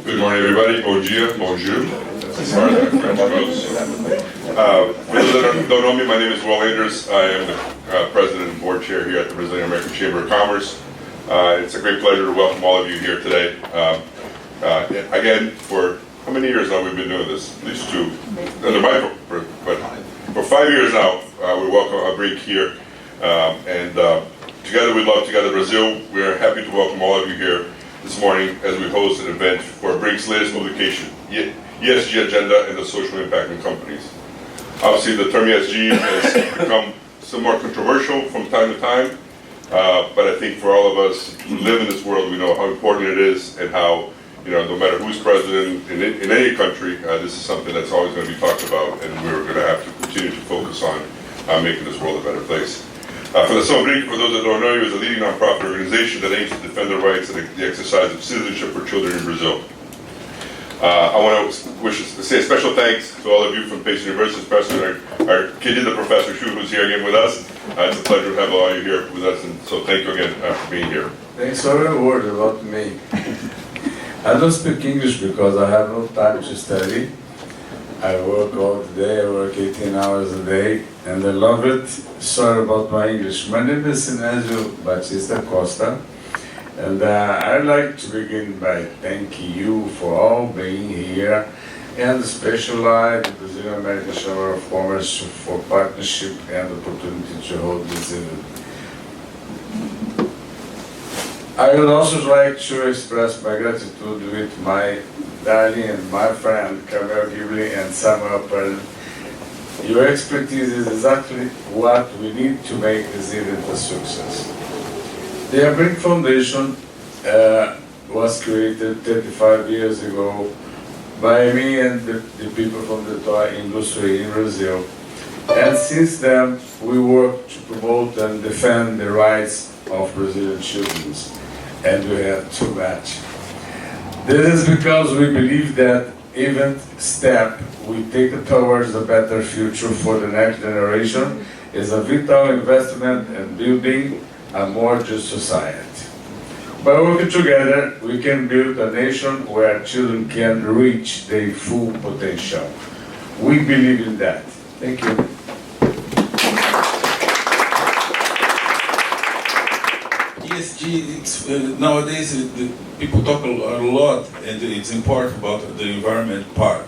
Good morning, everybody. Bom dia, bonjour. As far as the French goes. For those that don't know me, my name is Will Anders. I am the president and board chair here at the Brazilian American Chamber of Commerce. It's a great pleasure to welcome all of you here today. Again, for how many years now we've been doing this? At least two. But for 5 years now, we welcome Abrinq here. Together we love Together Brazil. We are happy to welcome all of you here this morning as we host an event for Abrinq's latest publication, ESG Agenda and the Social Impact in Companies. Obviously, the term ESG has become somewhat controversial from time to time, but I think for all of us who live in this world, we know how important it is and how, no matter who's president in any country, this is something that's always going to be talked about, and we're going to have to continue to focus on making this world a better place. Fundação Abrinq, for those that don't know you, is a leading nonprofit organization that aims to defend the rights and the exercise of citizenship for children in Brazil. I want to say a special thanks to all of you from Pace University, especially our kid, the Professor Shu, who's here again with us. It's a pleasure to have all of you here with us, and so thank you again for being here. Thanks for the word about me. I don't speak English because I have no time to study. I work all the day, I work 18 hours a day, and I love it. Sorry about my English. My name is Sinésio Batista Costa, and I'd like to begin by thanking you for all being here, and especially the Brazilian American Chamber of Commerce for partnership and opportunity to hold this event. I would also like to express my gratitude with my darling and my friend Camille Ghibli and Samuel Perrin. Your expertise is exactly what we need to make this event a success. The Abrinq Foundation was created 35 years ago by me and the people from the toy industry in Brazil. And since then, we work to promote and defend the rights of Brazilian children. And we have too much. This is because we believe that every step we take towards a better future for the next generation is a vital investment in building a more just society. By working together, we can build a nation where children can reach their full potential. We believe in that. Thank you. ESG, nowadays people talk a lot, and it's important about the environment part.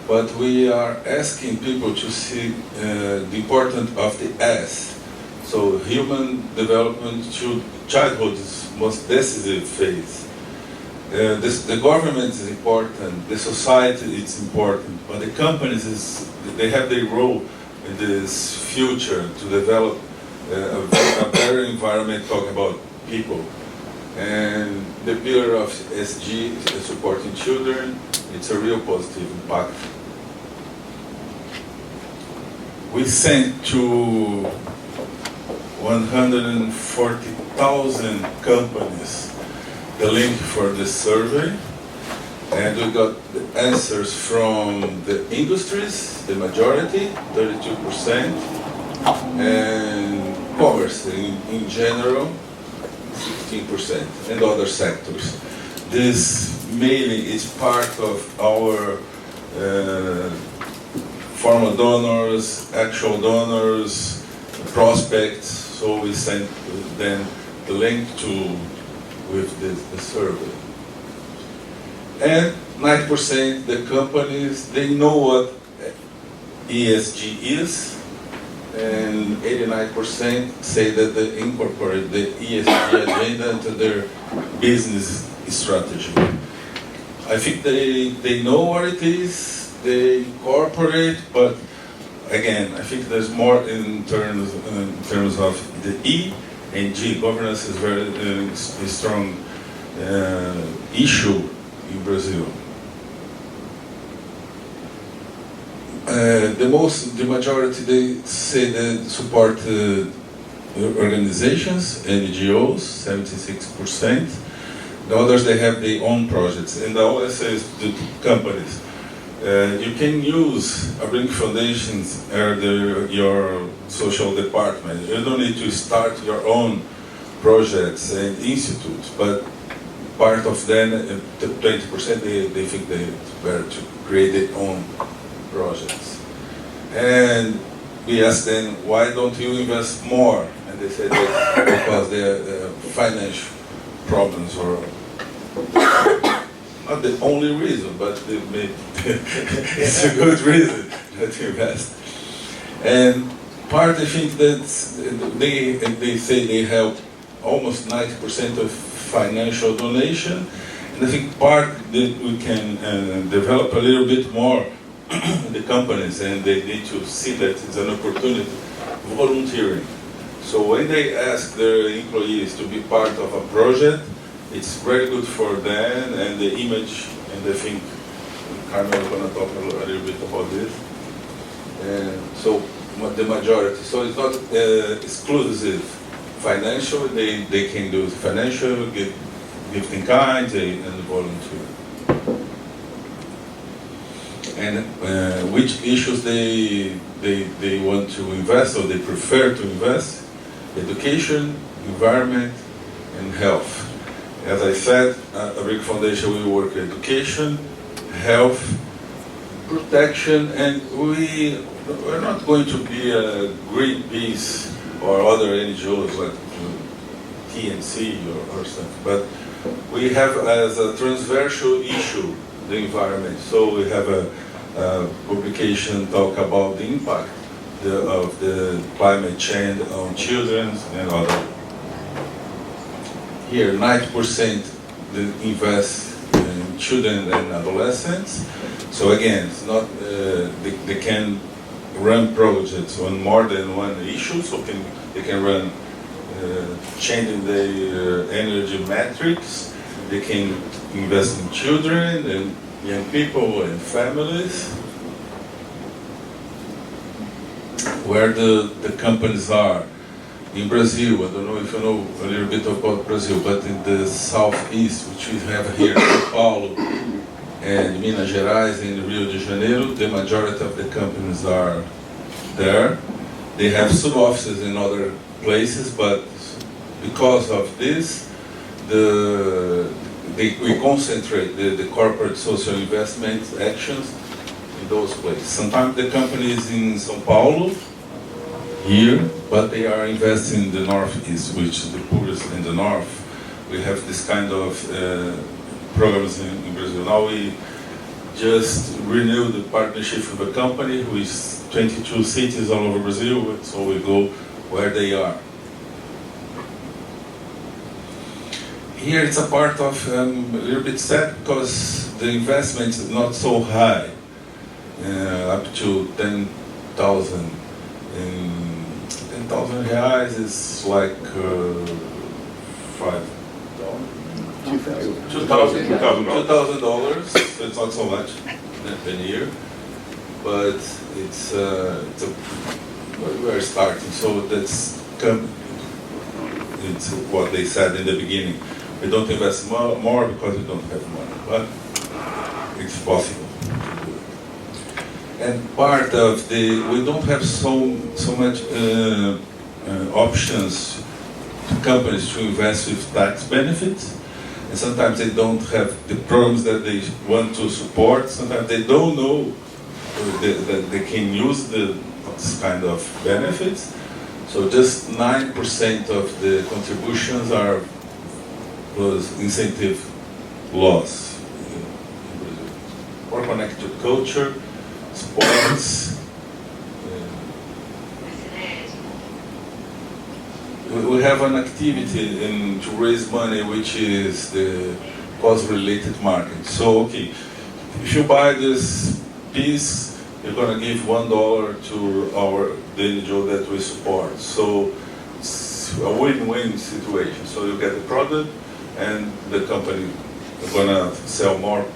But we are asking people to see the importance of the S. So human development to childhood is most decisive phase. The government is important, the society is important, but the companies they have their role in this future to develop a better environment, talking about people. And the pillar of ESG is supporting children. It's a real positive impact. We sent to 140,000 companies the link for the survey, and we got the answers from the industries, the majority, 32%, and commerce in general, 16%, and other sectors. This mainly is part of our formal donors, actual donors, prospects, so we sent them the link with the survey. And 90% the companies, they know what ESG is, and 89% say that they incorporate the ESG agenda into their business strategy. I think they know what it is, they incorporate, but again, I think there's more in terms of the E and G. Governance is very a strong issue in Brazil. The majority, they say they support organizations, NGOs, 76%. The others, they have their own projects. And I always say to companies, you can use Abrinq Foundations or your social department. You don't need to start your own projects and institutes, but part of them, 20%, they think they better to create their own projects. And we asked them, why don't you invest more? And they said that because their financial problems or not the only reason, but it's a good reason to invest. And part, I think that they say they have almost 90% of financial donation, and I think part that we can develop a little bit more the companies, and they need to see that it's an opportunity, volunteering. So when they ask their employees to be part of a project, it's very good for them and the image, and I think Carmen is going to talk a little bit about this. And so the majority, so it's not exclusive financial, they can do financial, gift in kind, and volunteer. And which issues they want to invest or they prefer to invest: education, environment, and health. As I said, Abrinq Foundation, we work education, health, protection, and we're not going to be a Greenpeace or other NGOs like TNC or something, but we have as a transversal issue the environment. So we have a publication talk about the impact of the climate change on children and other. Here, 90% invest in children and adolescents. So again, it's not they can run projects on more than one issue. So they can run changing the energy metrics. They can invest in children and young people and families. Where the companies are. In Brazil, I don't know if you know a little bit about Brazil, but in the southeast, which we have here, São Paulo, and Minas Gerais and Rio de Janeiro, the majority of the companies are there. They have sub-offices in other places, but because of this, we concentrate the corporate social investment actions in those places. Sometimes the company is in São Paulo, here, but they are investing in the northeast, which is the poorest in the north. We have this kind of programs in Brazil. Now we just renewed the partnership with a company with 22 cities all over Brazil, so we go where they are. Here it's a part of a little bit sad because the investment is not so high, up to 10,000. 10,000 reais is like $2,000. So it's not so much in a year, but it's we are starting. So it's what they said in the beginning. We don't invest more because we don't have money, but it's possible to do it. And part of we don't have so much options to companies to invest with tax benefits, and sometimes they don't have the programs that they want to support. Sometimes they don't know that they can use this kind of benefits. So just 9% of the contributions are plus incentive laws. More connected to culture, sports. We have an activity to raise money, which is the cause-related market. So, okay, if you buy this piece, you're going to give $1 to the NGO that we support. So it's a win-win situation. So you get the product, and the company is going to sell more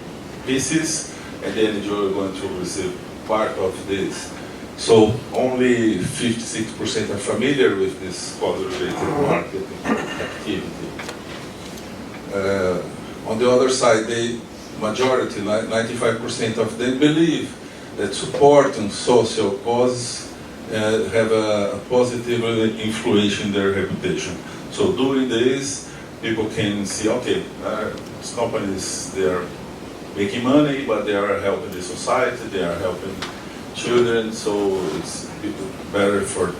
pieces, and the NGO is going to receive part of this. So only 56% are familiar with this cause-related marketing activity. On the other side, the majority, 95% of them believe that supporting social causes have a positive influence in their reputation. So doing this, people can see, okay, these companies, they are making money, but they are helping the society, they are helping children, so it's better for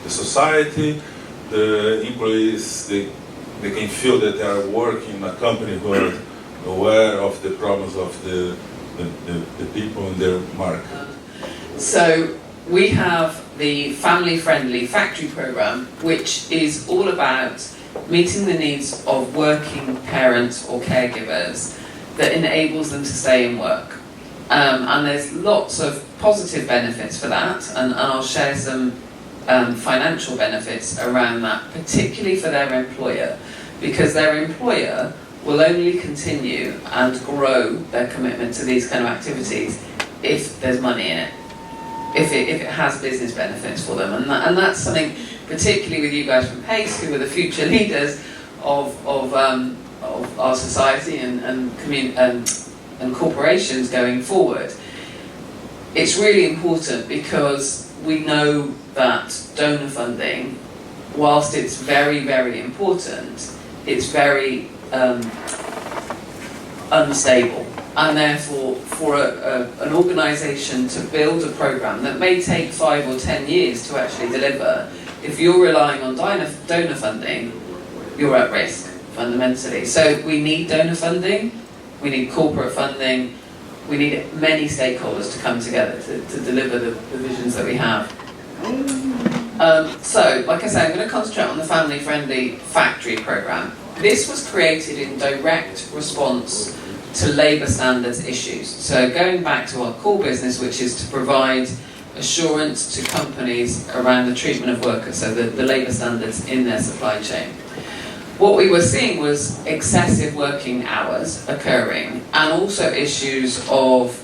the society. The employees, they can feel that they are working in a company who are aware of the problems of the people in their market. So we have the family-friendly factory program, which is all about meeting the needs of working parents or caregivers that enables them to stay and work. And there's lots of positive benefits for that, and I'll share some financial benefits around that, particularly for their employer, because their employer will only continue and grow their commitment to these kind of activities if there's money in it, if it has business benefits for them. And that's something, particularly with you guys from PACE, who are the future leaders of our society and corporations going forward. It's really important because we know that donor funding, whilst it's very, very important, it's very unstable. And therefore, for an organisation to build a programme that may take 5 or 10 years to actually deliver, if you're relying on donor funding, you're at risk, fundamentally. So we need donor funding, we need corporate funding, we need many stakeholders to come together to deliver the visions that we have. So, like I say, I'm going to concentrate on the family-friendly factory programme. This was created in direct response to labour standards issues. So going back to our core business, which is to provide assurance to companies around the treatment of workers, so the labour standards in their supply chain. What we were seeing was excessive working hours occurring, and also issues of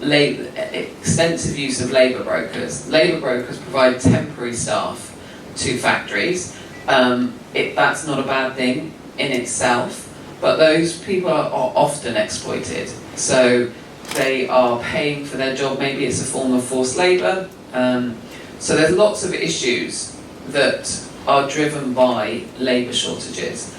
extensive use of labour brokers. Labour brokers provide temporary staff to factories. That's not a bad thing in itself, but those people are often exploited. So they are paying for their job, maybe it's a form of forced labour. So there's lots of issues that are driven by labour shortages.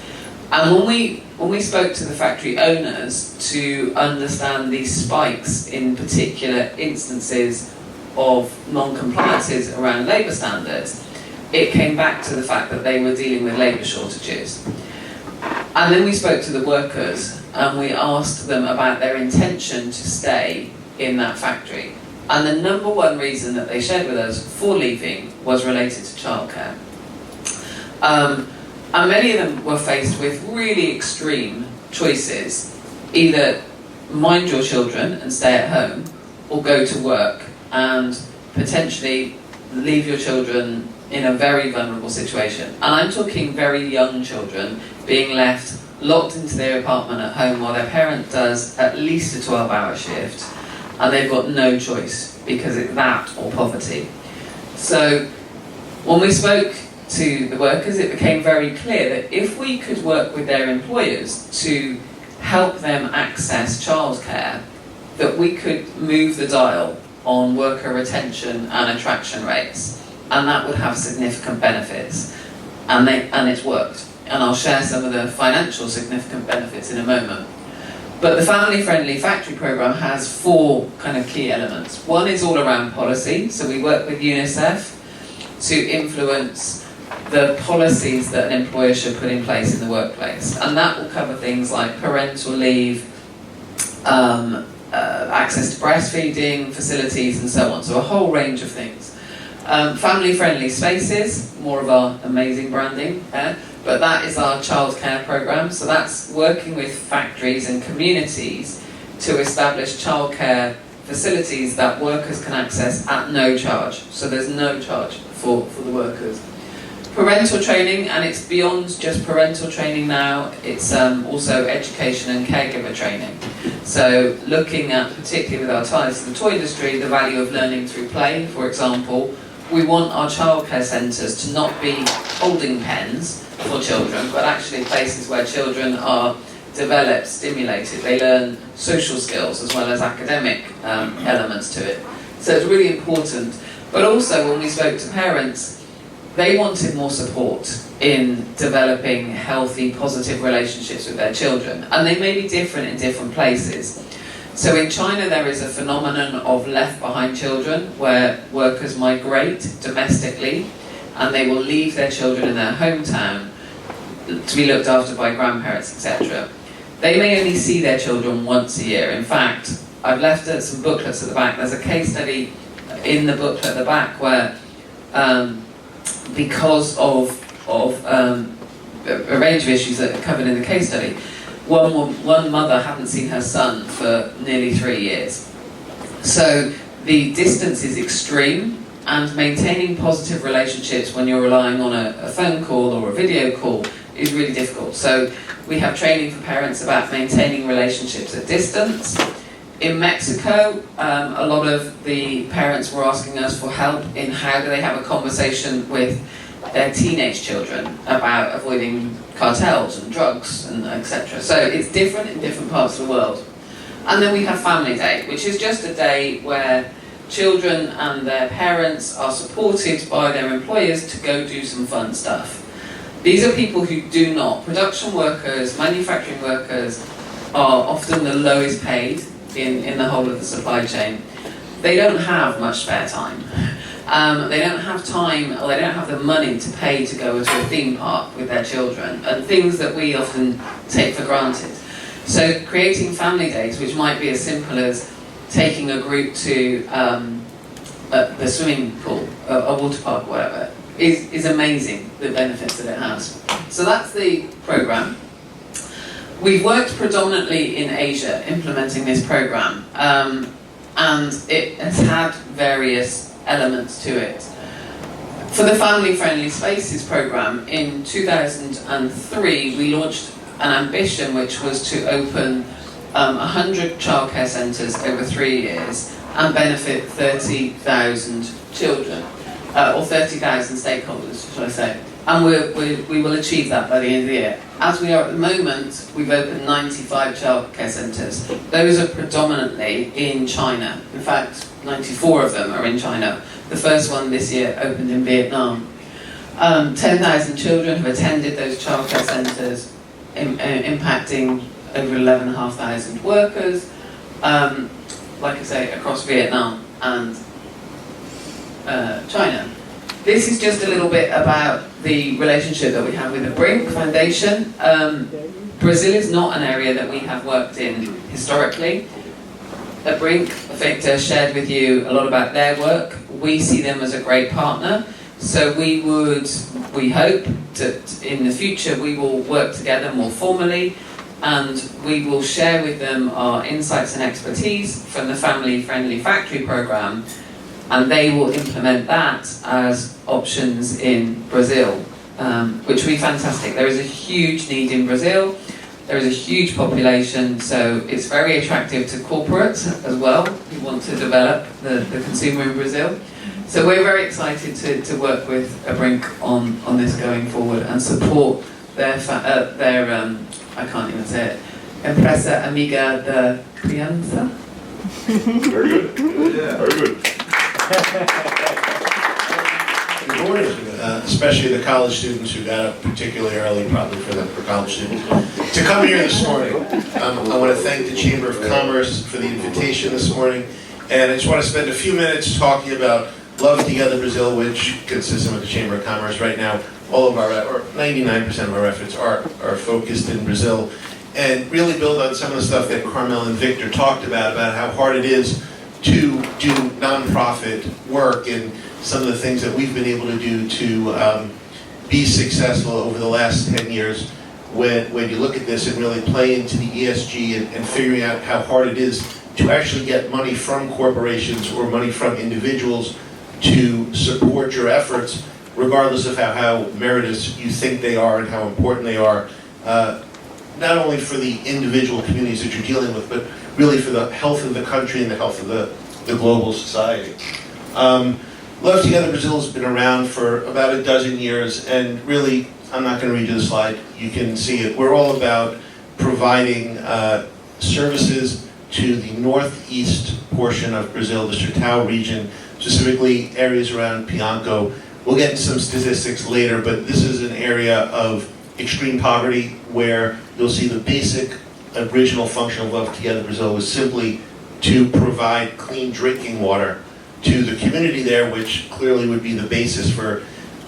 And when we spoke to the factory owners to understand these spikes in particular instances of non-compliances around labour standards, it came back to the fact that they were dealing with labour shortages. And then we spoke to the workers and we asked them about their intention to stay in that factory. And the number one reason that they shared with us for leaving was related to childcare. And many of them were faced with really extreme choices. Either mind your children and stay at home, or go to work and potentially leave your children in a very vulnerable situation. And I'm talking very young children being left locked into their apartment at home while their parent does at least a 12-hour shift, and they've got no choice because it's that or poverty. So when we spoke to the workers, it became very clear that if we could work with their employers to help them access childcare, that we could move the dial on worker retention and attraction rates, and that would have significant benefits. And it's worked. And I'll share some of the financial significant benefits in a moment. But the family-friendly factory program has 4 kind of key elements. One is all around policy, so we work with UNICEF to influence the policies that an employer should put in place in the workplace. And that will cover things like parental leave, access to breastfeeding facilities and so on, so a whole range of things. Family-friendly spaces, more of our amazing branding, but that is our childcare program. So that's working with factories and communities to establish childcare facilities that workers can access at no charge. So there's no charge for the workers. Parental training, and it's beyond just parental training now, it's also education and caregiver training. So looking at, particularly with our ties to the toy industry, the value of learning through play, for example. We want our childcare centres to not be holding pens for children, but actually places where children are developed, stimulated. They learn social skills as well as academic elements to it. So it's really important. But also when we spoke to parents, they wanted more support in developing healthy, positive relationships with their children. And they may be different in different places. So in China, there is a phenomenon of left behind children, where workers migrate domestically and they will leave their children in their hometown to be looked after by grandparents, etc. They may only see their children once a year. In fact, I've left some booklets at the back. There's a case study in the booklet at the back where because of a range of issues that are covered in the case study, one mother hadn't seen her son for nearly 3 years. So the distance is extreme, and maintaining positive relationships when you're relying on a phone call or a video call is really difficult. So we have training for parents about maintaining relationships at distance. In Mexico, a lot of the parents were asking us for help in how do they have a conversation with their teenage children about avoiding cartels and drugs and etc. So it's different in different parts of the world. And then we have Family Day, which is just a day where children and their parents are supported by their employers to go do some fun stuff. These are people who do not. Production workers, manufacturing workers are often the lowest paid in the whole of the supply chain. They don't have much spare time. They don't have time, or they don't have the money to pay to go to a theme park with their children, and things that we often take for granted. So creating family days, which might be as simple as taking a group to the swimming pool, a water park, whatever, is amazing, the benefits that it has. So that's the programme. We've worked predominantly in Asia implementing this programme, and it has had various elements to it. For the Family Friendly Spaces programme, in 2003 we launched an ambition which was to open 100 childcare centres over 3 years and benefit 30,000 children, or 30,000 stakeholders, should I say. And we will achieve that by the end of the year. As we are at the moment, we've opened 95 childcare centres. Those are predominantly in China. In fact, 94 of them are in China. The first one this year opened in Vietnam. 10,000 children have attended those childcare centres, impacting over 11,500 workers, like I say, across Vietnam and China. This is just a little bit about the relationship that we have with the Abrinq Foundation. Brazil is not an area that we have worked in historically. Abrinq, Victor shared with you a lot about their work. We see them as a great partner. So we hope that in the future we will work together more formally, and we will share with them our insights and expertise from the Family Friendly Factory programme, and they will implement that as options in Brazil, which will be fantastic. There is a huge need in Brazil. There is a huge population, so it's very attractive to corporates as well who want to develop the consumer in Brazil. So we're very excited to work with Abrinq on this going forward and support their I can't even say it, Empresa Amiga de Criança. Very good. Yeah. Very good. Good morning, especially the college students who got up particularly early, probably for college students, to come here this morning. I want to thank the Chamber of Commerce for the invitation this morning, and I just want to spend a few minutes talking about Love Together Brazil, which, consistent with the Chamber of Commerce right now, all of our, or 99% of our efforts are focused in Brazil, and really build on some of the stuff that Carmel and Victor talked about how hard it is to do nonprofit work, and some of the things that we've been able to do to be successful over the last 10 years when you look at this and really play into the ESG and figuring out how hard it is to actually get money from corporations or money from individuals to support your efforts, regardless of how meritorious you think they are and how important they are, not only for the individual communities that you're dealing with, but really for the health of the country and the health of the global society. Love Together Brazil has been around for about a dozen years, and really, I'm not going to read you the slide, you can see it. We're all about providing services to the northeast portion of Brazil, the Sertão region, specifically areas around Pianco, We'll get into some statistics later, but this is an area of extreme poverty where you'll see the basic original function of Love Together Brazil was simply to provide clean drinking water to the community there, which clearly would be the basis for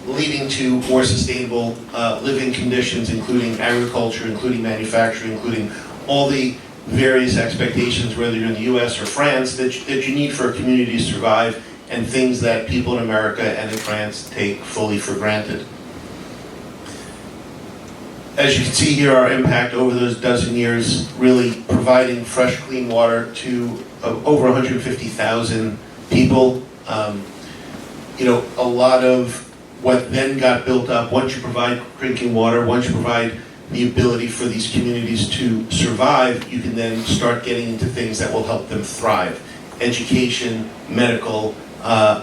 leading to more sustainable living conditions, including agriculture, including manufacturing, including all the various expectations, whether you're in the US or France, that you need for a community to survive, and things that people in America and in France take fully for granted. As you can see here, our impact over those dozen years, really providing fresh, clean water to over 150,000 people. A lot of what then got built up, once you provide drinking water, once you provide the ability for these communities to survive, you can then start getting into things that will help them thrive. Education, medical,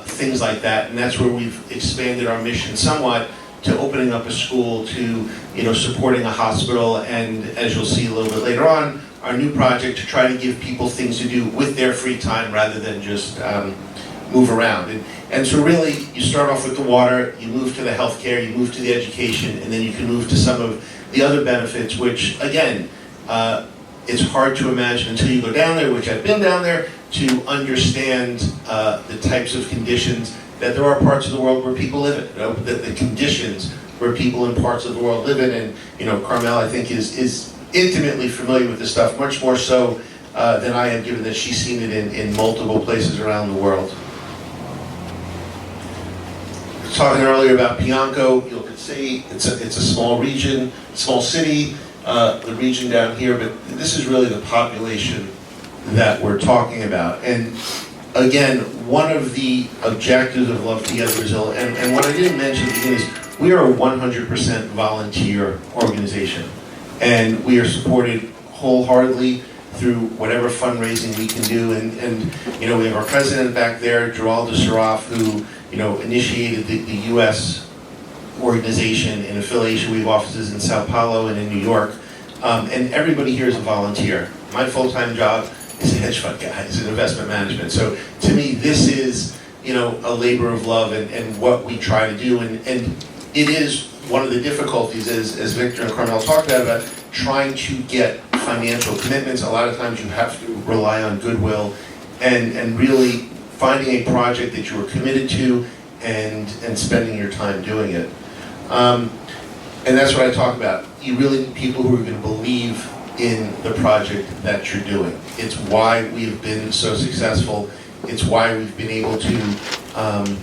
things like that. And that's where we've expanded our mission somewhat to opening up a school, to supporting a hospital, and as you'll see a little bit later on, our new project to try to give people things to do with their free time rather than just move around. And so really, you start off with the water, you move to the healthcare, you move to the education, and then you can move to some of the other benefits, which again, it's hard to imagine until you go down there, which I've been down there, to understand the types of conditions that there are parts of the world where people live in, the conditions where people in parts of the world live in. And Carmel, I think, is intimately familiar with this stuff, much more so than I am, given that she's seen it in multiple places around the world. Talking earlier about Pianco, you could see it's a small region, small city, the region down here, but this is really the population that we're talking about. And again, one of the objectives of Love Together Brazil, and what I didn't mention at the beginning is we are a 100% volunteer organization, and we are supported wholeheartedly through whatever fundraising we can do. And we have our president back there, Geraldo Seraf, who initiated the U.S. organization in affiliation. We have offices in Sao Paulo and in New York, and everybody here is a volunteer. My full-time job is a hedge fund guy, is in investment management. So to me, this is a labor of love and what we try to do. And it is one of the difficulties, as Victor and Carmel talked about trying to get financial commitments. A lot of times you have to rely on goodwill and really finding a project that you are committed to and spending your time doing it. And that's what I talk about. You really need people who are going to believe in the project that you're doing. It's why we've been so successful. It's why we've been able to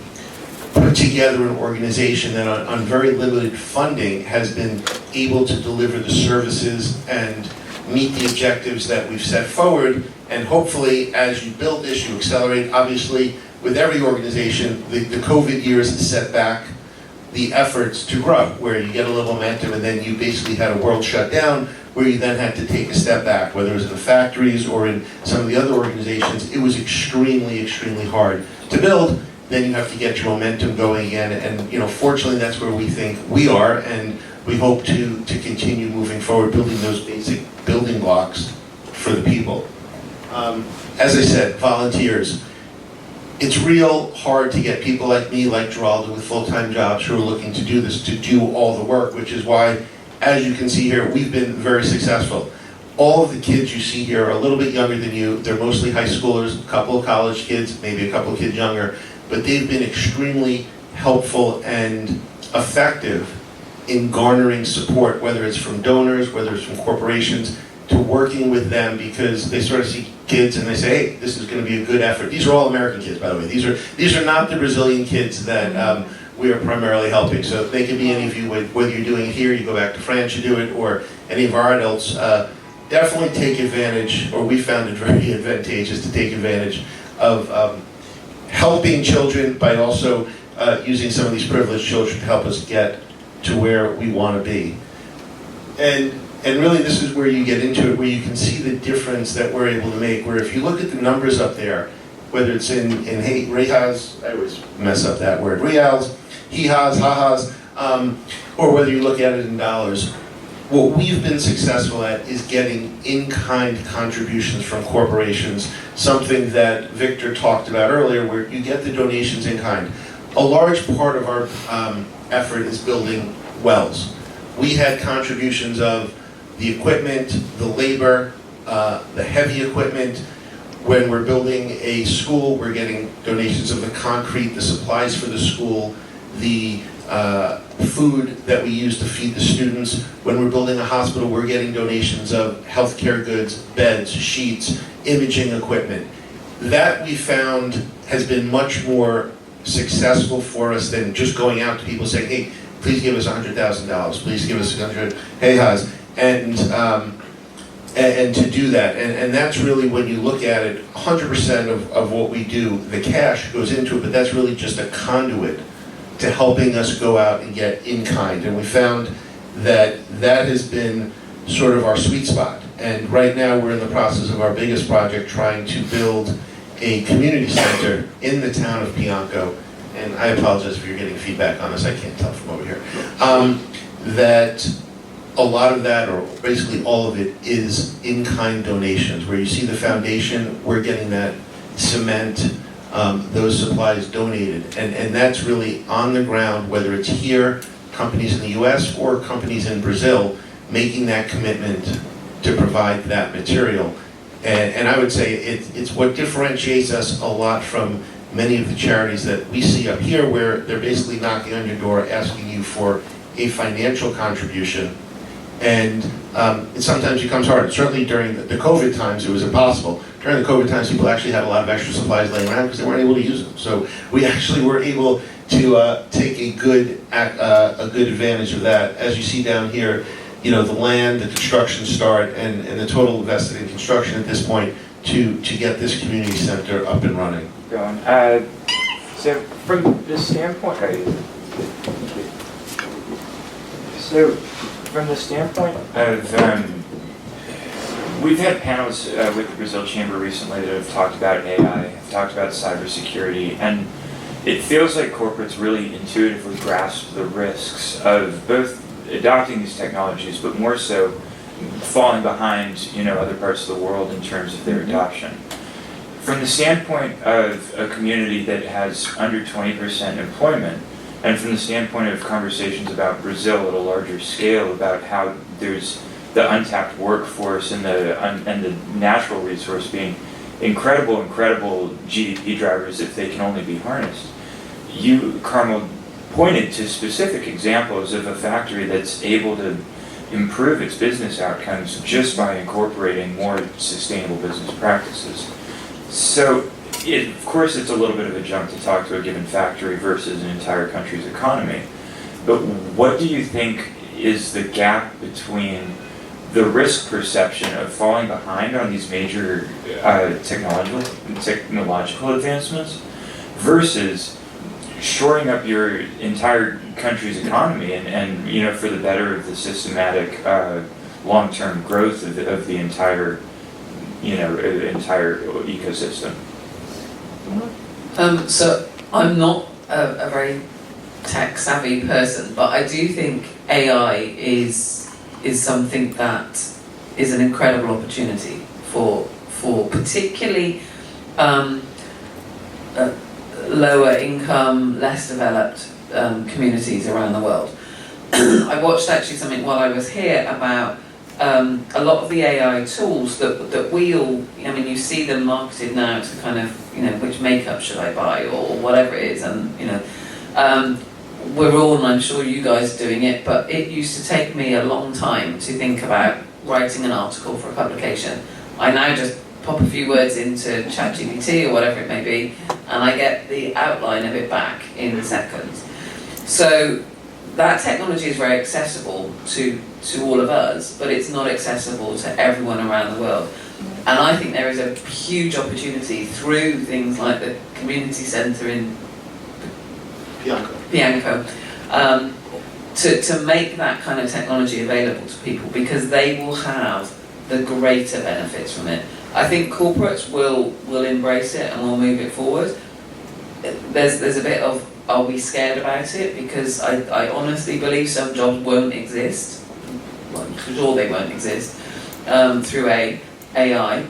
put together an organization that on very limited funding has been able to deliver the services and meet the objectives that we've set forward. And hopefully, as you build this, you accelerate. Obviously, with every organization, the COVID years set back the efforts to grow, where you get a little momentum and then you basically had a world shut down, where you then had to take a step back, whether it was in the factories or in some of the other organizations. It was extremely, extremely hard to build. Then you have to get your momentum going again. And fortunately, that's where we think we are, and we hope to continue moving forward, building those basic building blocks for the people. As I said, volunteers. It's real hard to get people like me, like Geraldo, with full-time jobs who are looking to do this, to do all the work, which is why, as you can see here, we've been very successful. All of the kids you see here are a little bit younger than you. They're mostly high schoolers, a couple of college kids, maybe a couple of kids younger, but they've been extremely helpful and effective in garnering support, whether it's from donors, whether it's from corporations, to working with them, because they sort of see kids and they say, hey, this is going to be a good effort. These are all American kids, by the way. These are not the Brazilian kids that we are primarily helping. So they could be any of you, whether you're doing it here, you go back to France, you do it, or any of our adults. Definitely take advantage, or we found it very advantageous to take advantage of helping children, by also using some of these privileged children to help us get to where we want to be. And really, this is where you get into it, where you can see the difference that we're able to make, where if you look at the numbers up there, whether it's in reais, I always mess up that word, reals, hihas, hahas, or whether you look at it in dollars, what we've been successful at is getting in-kind contributions from corporations, something that Victor talked about earlier, where you get the donations in kind. a large part of our effort is building wells. We had contributions of the equipment, the labor, the heavy equipment. When we're building a school, we're getting donations of the concrete, the supplies for the school, the food that we use to feed the students. When we're building a hospital, we're getting donations of healthcare goods, beds, sheets, imaging equipment. That we found has been much more successful for us than just going out to people saying, hey, please give us $100,000, please give us 100, hey, Haz. And to do that, and that's really, when you look at it, 100% of what we do, the cash goes into it, but that's really just a conduit to helping us go out and get in kind. And we found that that has been sort of our sweet spot. And right now we're in the process of our biggest project, trying to build a community center in the town of Pianco. And I apologize if you're getting feedback on this, I can't tell from over here. That a lot of that, or basically all of it, is in-kind donations. Where you see the foundation, we're getting that cement, those supplies donated. And that's really on the ground, whether it's here, companies in the US, or companies in Brazil, making that commitment to provide that material. And I would say it's what differentiates us a lot from many of the charities that we see up here, where they're basically knocking on your door asking you for a financial contribution. And it sometimes becomes hard. Certainly during the COVID times, it was impossible. During the COVID times, people actually had a lot of extra supplies laying around because they weren't able to use them. So we actually were able to take a good advantage of that. As you see down here, you know, the land, the construction start, and the total invested in construction at this point to get this community center up and running. So from the standpoint, from the standpoint of, we've had panels with the Brazil Chamber recently that have talked about AI, have talked about cybersecurity, and it feels like corporates really intuitively grasp the risks of both adopting these technologies, but more so falling behind, you know, other parts of the world in terms of their adoption. From the standpoint of a community that has under 20% employment, and from the standpoint of conversations about Brazil at a larger scale, about how there's the untapped workforce and the natural resource being incredible GDP drivers if they can only be harnessed. You, Carmel, pointed to specific examples of a factory that's able to improve its business outcomes just by incorporating more sustainable business practices. So, of course, it's a little bit of a jump to talk to a given factory versus an entire country's economy. But what do you think is the gap between the risk perception of falling behind on these major technological advancements versus shoring up your entire country's economy and you know, for the better of the systematic long-term growth of the entire, you know, entire ecosystem? So I'm not a very tech-savvy person, but I do think AI is something that is an incredible opportunity for particularly lower income, less developed communities around the world. I watched actually something while I was here about a lot of the AI tools that we all, I mean, you see them marketed now to kind of, you know, which makeup should I buy or whatever it is, and you know, we're all, and I'm sure you guys are doing it, but it used to take me a long time to think about writing an article for a publication. I now just pop a few words into ChatGPT or whatever it may be, and I get the outline of it back in seconds. So that technology is very accessible to all of us, but it's not accessible to everyone around the world. And I think there is a huge opportunity through things like the community centre in Pianco, to make that kind of technology available to people, because they will have the greater benefits from it. I think corporates will embrace it and will move it forward. There's a bit of, are we scared about it? Because I honestly believe some jobs won't exist. Well, I'm sure they won't exist through AI,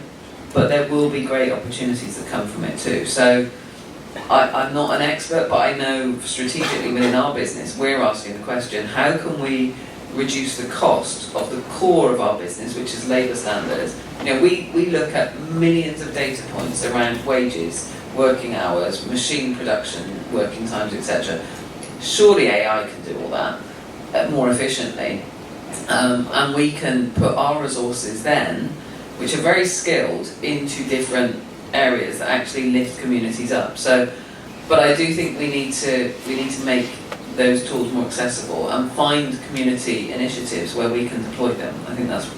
but there will be great opportunities that come from it too. So I'm not an expert, but I know strategically within our business, we're asking the question, how can we reduce the cost of the core of our business, which is labour standards? You know, we look at millions of data points around wages, working hours, machine production, working times, etc. Surely AI can do all that more efficiently. And we can put our resources then, which are very skilled, into different areas that actually lift communities up. So, but I do think we need to make those tools more accessible and find community initiatives where we can deploy them. I think that's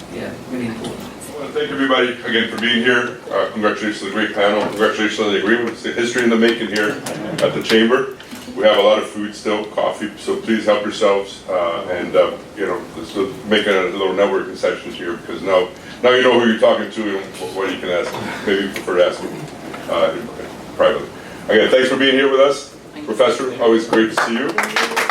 really important. I want to thank everybody again for being here. Congratulations to the great panel. Congratulations on the agreement. It's the history in the making here at the Chamber. We have a lot of food still, coffee, so please help yourselves and let's make a little networking sessions here, because now you know who you're talking to and what you can ask. Maybe you prefer to ask them privately. Again, thanks for being here with us. Professor, always great to see you.